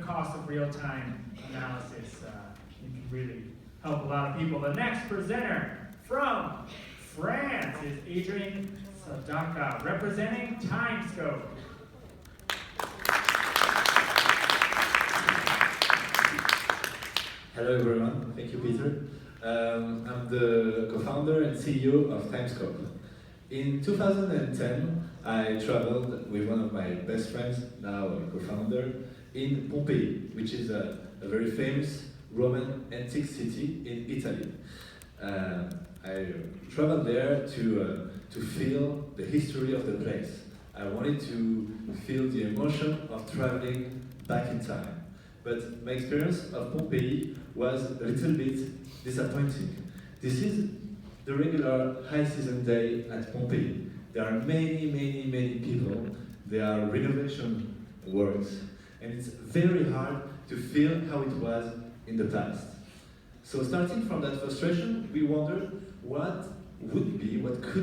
cost of real-time analysis. You can really help a lot of people. The next presenter from France is Adrian Sadaka, representing Timescope. Hello everyone, thank you Peter. I'm the co-founder and CEO of Timescope. In 2010, I traveled with one of my best friends, now a co-founder, in Pompeii, which is a very famous Roman antique city in Italy. I traveled there to feel the history of the place. I wanted to feel the emotion of traveling back in time. But my experience of Pompeii was a little bit disappointing. This is the regular high season day at Pompeii. There are many people. There are renovation works. And it's very hard to feel how it was in the past. So starting from that frustration, we wondered what could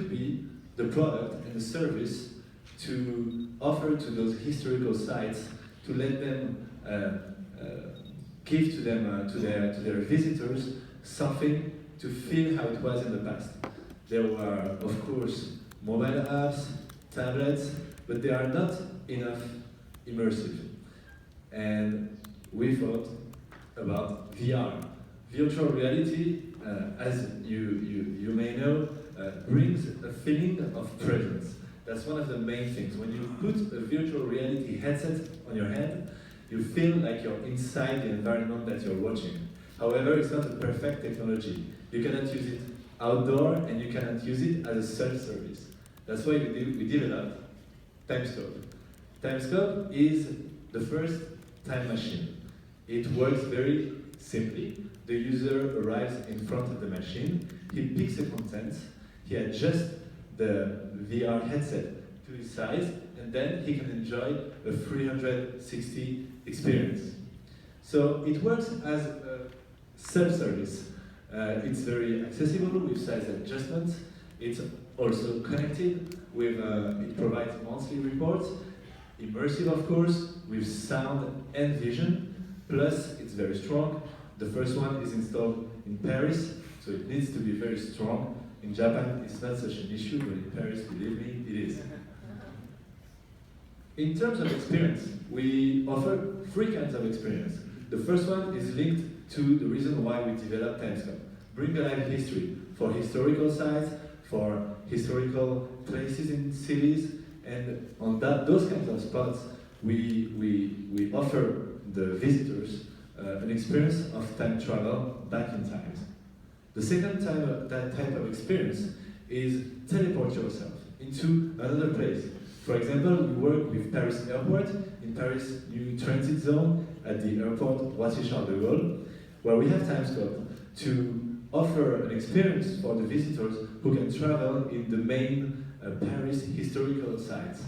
be the product and the service to offer to those historical sites, to let them give to them to their visitors something to feel how it was in the past. There were, of course, mobile apps, tablets, but they are not enough immersive. And we thought about VR. Virtual reality, as you may know, brings a feeling of presence. That's one of the main things. When you put a virtual reality headset on your head, you feel like you're inside the environment that you're watching. However, it's not a perfect technology. You cannot use it outdoor and you cannot use it as a self-service. That's why we developed Timescope. Timescope is the first time machine. It works very simply. The user arrives in front of the machine, he picks a content, he adjusts the VR headset to his size, and then he can enjoy a 360 experience. So it works as a self-service. It's very accessible with size adjustments. It's also connected with, it provides monthly reports, immersive of course, with sound and vision, plus it's very strong. The first one is installed in Paris, so it needs to be very strong. In Japan, it's not such an issue, but in Paris, believe me, it is. In terms of experience, we offer three kinds of experience. The first one is linked to the reason why we developed Timescope. Bring alive history for historical sites, for historical places in cities, and on those kinds of spots, we offer the visitors an experience of time travel back in time. The second type of experience is teleport yourself into another place. For example, we work with Paris Airport, in Paris new transit zone at the airport Roissy-Charles de Gaulle, where we have Timescope to offer an experience for the visitors who can travel in the main Paris historical sites.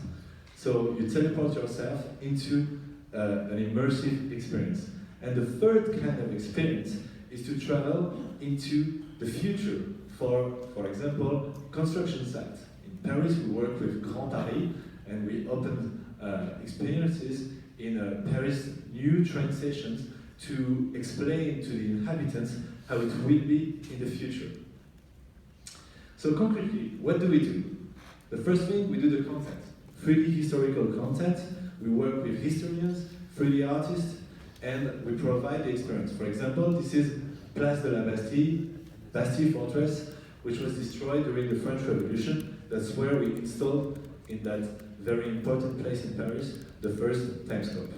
So you teleport yourself into an immersive experience. And the third kind of experience is to travel into the future for example, construction sites. In Paris, we work with Grand Paris, and we open experiences in Paris new train stations to explain to the inhabitants how it will be in the future. So concretely, what do we do? The first thing, we do the content. 3D historical content. We work with historians, 3D artists, and we provide the experience. For example, this is Place de la Bastille, Bastille Fortress, which was destroyed during the French Revolution. That's where we installed, in that very important place in Paris, the first Timescope.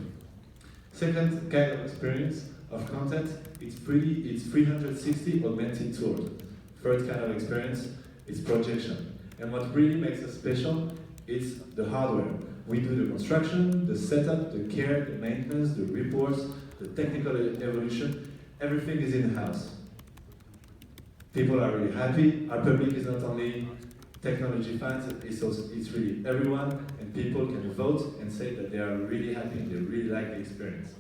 Second kind of experience of content, it's 360 augmented tour. Third kind of experience is projection. And what really makes us special is the hardware. We do the construction, the setup, the care, the maintenance, the reports, the technical evolution. Everything is in-house. People are really happy. Our public is not only technology fans, it's really everyone, and people can vote and say that they are really happy and they really like the experience.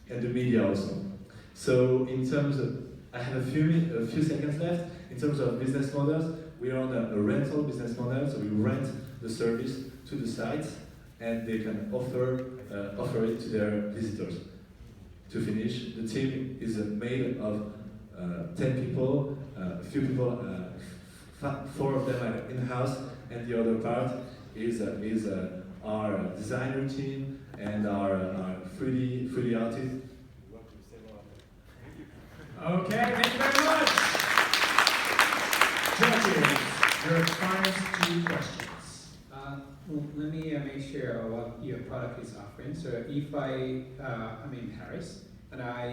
And the media also. So in terms of, I have a few seconds left. In terms of business models, we are on a rental business model, so we rent the service to the sites, and they can offer it to their visitors. to finish. The team is made of 10 people, a few people, 4 of them are in-house, and the other part is our designer team and our 3D artist. Okay, thank you very much. Judges, your final 2 questions. Well, let me make sure what your product is offering. So if I'm in Paris and I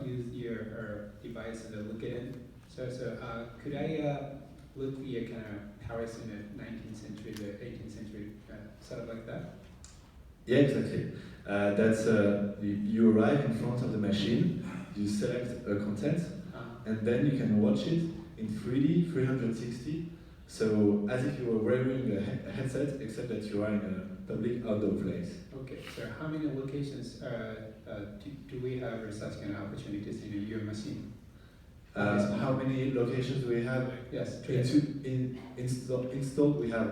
use your device and look at it, so could I look via kind of Paris in the 19th century, the 18th century, sort of like that? Yeah, exactly. That's you arrive in front of the machine, you select a content, and then you can watch it in 3D, 360. So as if you were wearing a headset, except that you are in a public outdoor place. Okay. So how many locations do we have such kind of opportunities in your machine? How many locations do we have? Yes. Installed, we have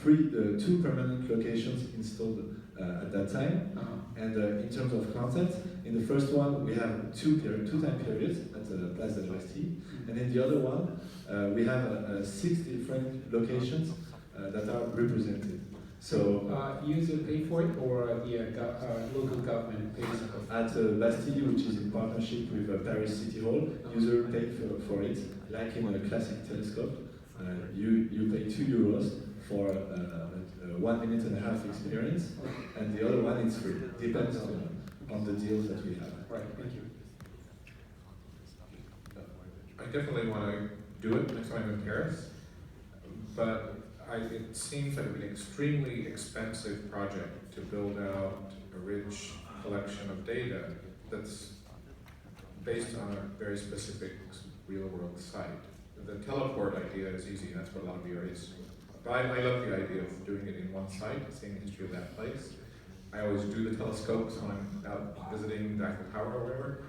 2 permanent locations installed at that time. And in terms of content, in the first one we have 2 time periods at the Place de la Bastille, and in the other one we have 6 different locations that are represented. So user pay for it, or the local government pays for it? at Bastille, which is in partnership with Paris City Hall, user pay for it, like in a classic telescope. You pay €2 for a 1.5-minute experience, and the other one is free. Depends on the deals that we have. Right, thank you. I definitely want to do it next time I'm in Paris, but it seems like it would be an extremely expensive project to build out a rich collection of data that's based on a very specific real-world site. The teleport idea is easy, that's what a lot of you is. But I love the idea of doing it in one site, seeing the history of that place. I always do the telescopes when I'm out visiting the Eiffel Tower or whatever.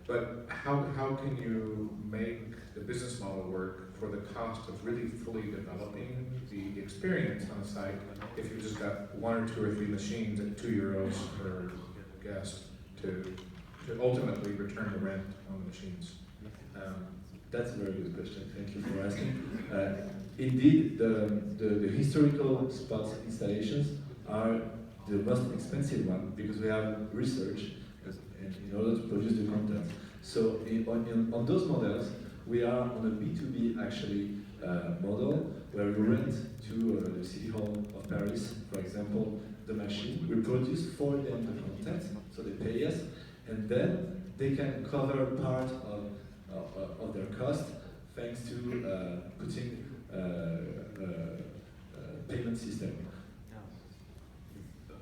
But how can you make the business model work for the cost of really fully developing the experience on the site if you've just got 1 or 2 or 3 machines at €2 per guest to ultimately return the rent on the machines? That's a very good question. Thank you for asking. Indeed, the historical spots installations are the most expensive one because we have research in order to produce the content. So on those models, we are on a B2B actually model where we rent to the City Hall of Paris, for example, the machine. We produce for them the content, so they pay us, and then they can cover part of their cost thanks to putting payment system.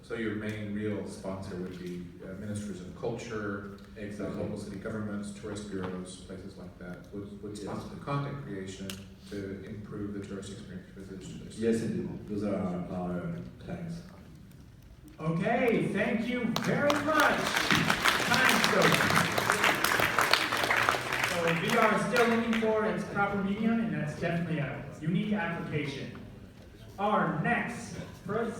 So your main real sponsor would be ministries of culture, local city governments, tourist bureaus, places like that would sponsor the content creation to improve the tourist experience for visitors to this. Yes, indeed. Those are our clients. Okay, thank you very much. Timescope. So VR is still looking for its proper medium, and that's definitely a unique application. Our next presenter